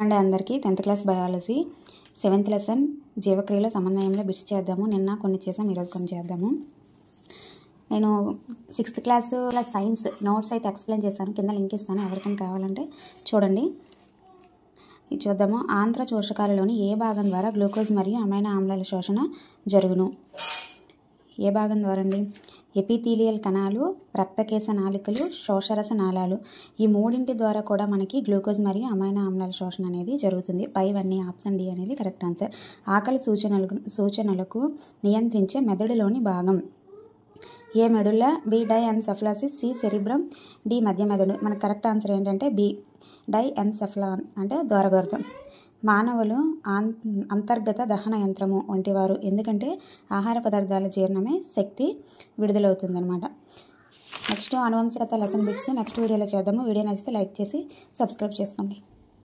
And అందరికీ 10th class biology 7th lesson జీవక్రియల సమన్వయంలో బిట్స్ చేద్దాము. నిన్న కొన్ని చేసాం, ఈరోజు కొన్ని చేద్దాము. నేను 6th క్లాస్ సైన్స్ నోట్స్ అయితే ఎక్స్ప్లెయిన్ చేశాను, కింద లింక్ ఇస్తాను, ఎవరికైనా కావాలంటే చూడండి. ఇది చూద్దాము. ఆంత్ర శోషకాలలోని ఏ భాగం ద్వారా గ్లూకోజ్ మరియు అమైనో ఆమ్లాల శోషణ జరుగును? ఏ భాగం ద్వారా అండి? ఎపిథీలియల్ కణాలు, రక్తకేశ నాళికలు, శోషరస నాళాలు, ఈ మూడింటి ద్వారా కూడా మనకి గ్లూకోజ్ మరియు అమైనో ఆమ్లాల శోషణ అనేది జరుగుతుంది. పైవన్నీ ఆప్షన్ డి అనేది కరెక్ట్ ఆన్సర్. ఆకలి సూచనలకు నియంత్రించే మెదడులోని భాగం? A medulla, B diencephalon, C cerebrum, D మధ్య మెదడు. మనకు కరెక్ట్ ఆన్సర్ ఏంటంటే బి డైఎన్సెఫలాన్ అంటే ద్వారగోర్ధం. మానవులు అంతర్గత దహన యంత్రము వంటివారు, ఎందుకంటే ఆహార పదార్థాల జీర్ణమే శక్తి విడుదలవుతుందన్నమాట. నెక్స్ట్ అనువంశికత లెసన్ బిట్స్ నెక్స్ట్ వీడియోలో చేద్దాము. వీడియో నచ్చితే లైక్ చేసి సబ్స్క్రైబ్ చేసుకోండి.